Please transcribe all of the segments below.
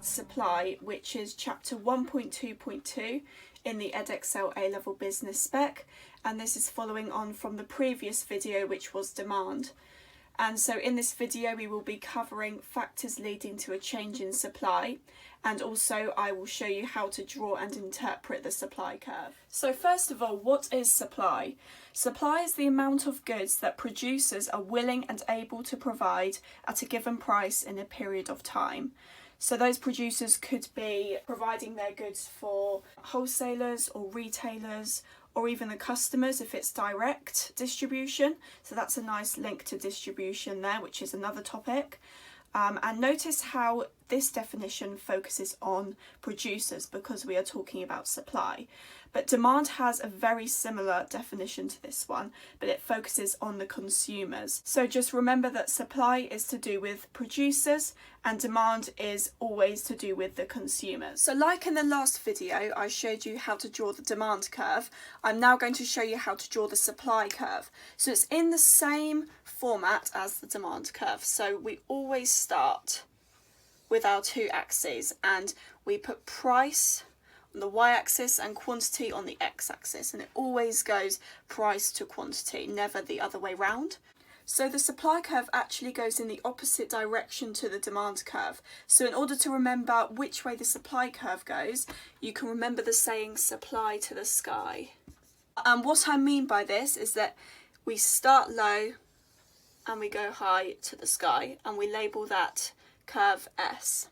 at supply, which is chapter 1.2.2 in the Edexcel A-Level Business Spec, and this is following on from the previous video, which was demand. And so in this video we will be covering factors leading to a change in supply, and also I will show you how to draw and interpret the supply curve. So first of all, what is supply? Supply is the amount of goods that producers are willing and able to provide at a given price in a period of time. So those producers could be providing their goods for wholesalers or retailers, or even the customers if it's direct distribution. So that's a nice link to distribution there, which is another topic. And notice how this definition focuses on producers because we are talking about supply. But demand has a very similar definition to this one, but it focuses on the consumers. So just remember that supply is to do with producers and demand is always to do with the consumers. So like in the last video, I showed you how to draw the demand curve. I'm now going to show you how to draw the supply curve. So it's in the same format as the demand curve. So we always start with our two axes and we put price on the y-axis and quantity on the x-axis, and it always goes price to quantity, never the other way round. So the supply curve actually goes in the opposite direction to the demand curve. So in order to remember which way the supply curve goes, you can remember the saying supply to the sky. And what I mean by this is that we start low and we go high to the sky, and we label that curve S.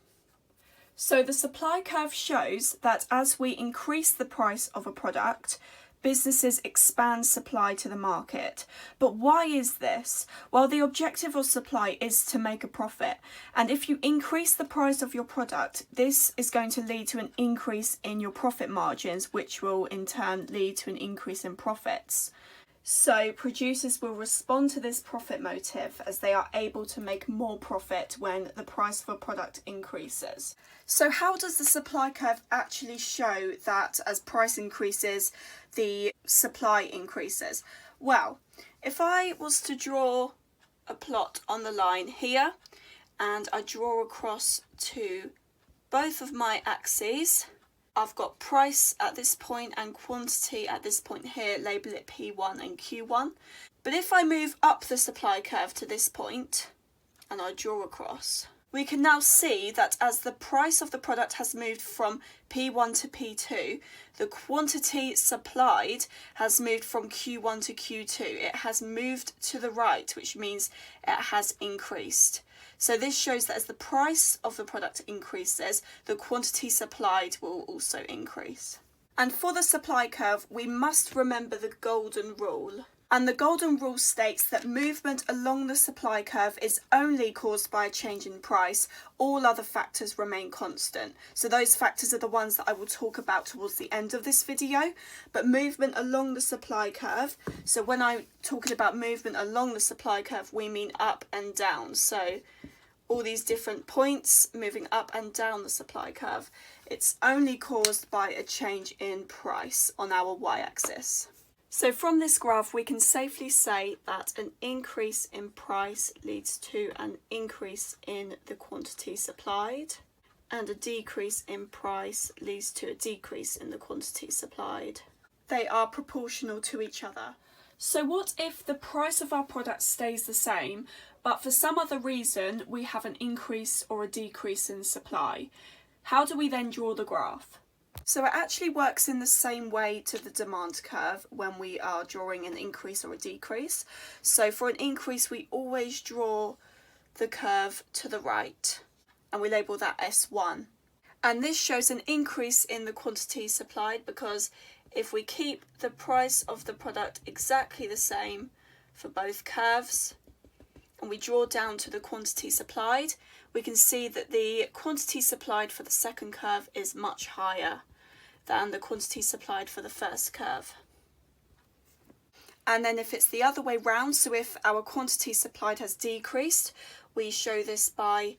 So the supply curve shows that as we increase the price of a product, businesses expand supply to the market. But why is this? Well, the objective of supply is to make a profit. And if you increase the price of your product, this is going to lead to an increase in your profit margins, which will in turn lead to an increase in profits. So producers will respond to this profit motive as they are able to make more profit when the price of a product increases. So how does the supply curve actually show that as price increases, the supply increases? Well, if I was to draw a plot on the line here and I draw across to both of my axes, I've got price at this point and quantity at this point here, label it P1 and Q1. But if I move up the supply curve to this point and I draw across, we can now see that as the price of the product has moved from P1 to P2, the quantity supplied has moved from Q1 to Q2. It has moved to the right, which means it has increased. So this shows that as the price of the product increases, the quantity supplied will also increase. And for the supply curve, we must remember the golden rule. And the golden rule states that movement along the supply curve is only caused by a change in price. All other factors remain constant. So those factors are the ones that I will talk about towards the end of this video. But movement along the supply curve, so when I'm talking about movement along the supply curve, we mean up and down. So all these different points moving up and down the supply curve, it's only caused by a change in price on our y-axis. So from this graph, we can safely say that an increase in price leads to an increase in the quantity supplied, and a decrease in price leads to a decrease in the quantity supplied. They are proportional to each other. So what if the price of our product stays the same, but for some other reason we have an increase or a decrease in supply? How do we then draw the graph? So it actually works in the same way to the demand curve when we are drawing an increase or a decrease. So for an increase, we always draw the curve to the right and we label that S1. And this shows an increase in the quantity supplied, because if we keep the price of the product exactly the same for both curves and we draw down to the quantity supplied, we can see that the quantity supplied for the second curve is much higher than the quantity supplied for the first curve. And then if it's the other way round, so if our quantity supplied has decreased, we show this by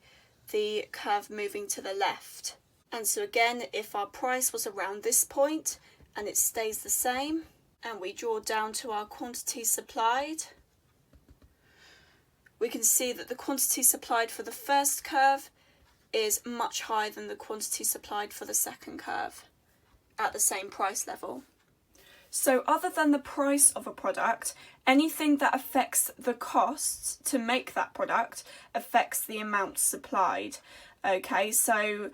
the curve moving to the left. And so again, if our price was around this point and it stays the same, and we draw down to our quantity supplied, we can see that the quantity supplied for the first curve is much higher than the quantity supplied for the second curve at the same price level. So other than the price of a product, anything that affects the costs to make that product affects the amount supplied. Okay, so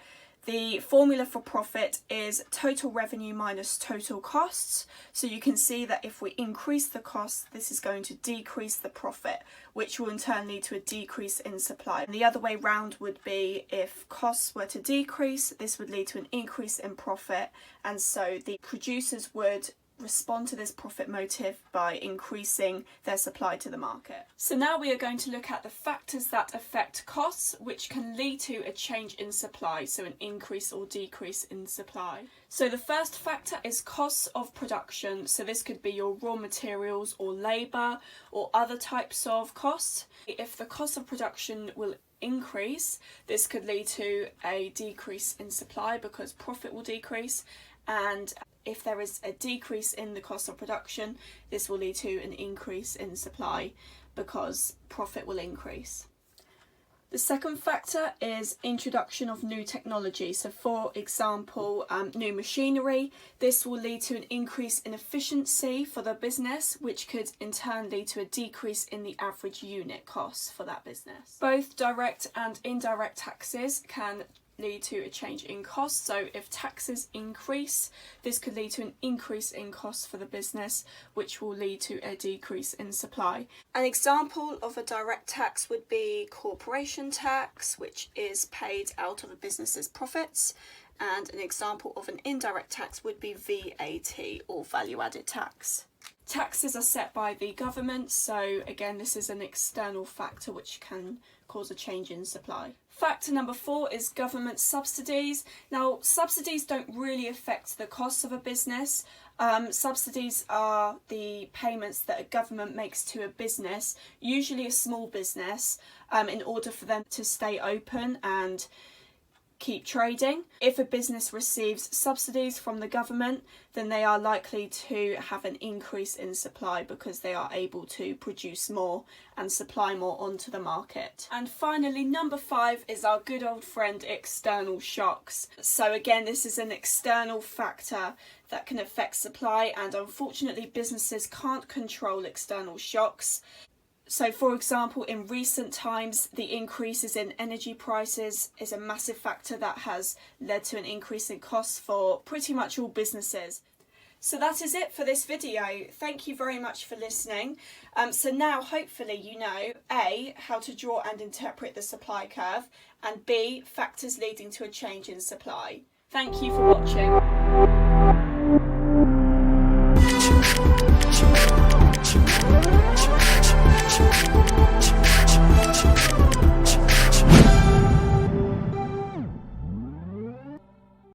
the formula for profit is total revenue minus total costs. So you can see that if we increase the costs, this is going to decrease the profit, which will in turn lead to a decrease in supply. And the other way round would be if costs were to decrease, this would lead to an increase in profit. And so the producers would respond to this profit motive by increasing their supply to the market. So now we are going to look at the factors that affect costs, which can lead to a change in supply, so an increase or decrease in supply. So the first factor is costs of production. So this could be your raw materials or labour or other types of costs. If the cost of production will increase, this could lead to a decrease in supply because profit will decrease, and if there is a decrease in the cost of production, this will lead to an increase in supply because profit will increase. The second factor is introduction of new technology. So for example, new machinery. This will lead to an increase in efficiency for the business, which could in turn lead to a decrease in the average unit cost for that business. Both direct and indirect taxes can lead to a change in cost. So if taxes increase, this could lead to an increase in costs for the business, which will lead to a decrease in supply. An example of a direct tax would be corporation tax, which is paid out of a business's profits. And an example of an indirect tax would be VAT, or value added tax. Taxes are set by the government, so again this is an external factor which can cause a change in supply. Factor number 4 is government subsidies. Now, subsidies don't really affect the costs of a business. Subsidies are the payments that a government makes to a business, usually a small business, in order for them to stay open and keep trading. If a business receives subsidies from the government, then they are likely to have an increase in supply because they are able to produce more and supply more onto the market. And finally, number 5 is our good old friend external shocks. So again, this is an external factor that can affect supply, and unfortunately businesses can't control external shocks. So for example, in recent times, the increases in energy prices is a massive factor that has led to an increase in costs for pretty much all businesses. So that is it for this video. Thank you very much for listening. So now hopefully you know A, how to draw and interpret the supply curve, and B, factors leading to a change in supply. Thank you for watching.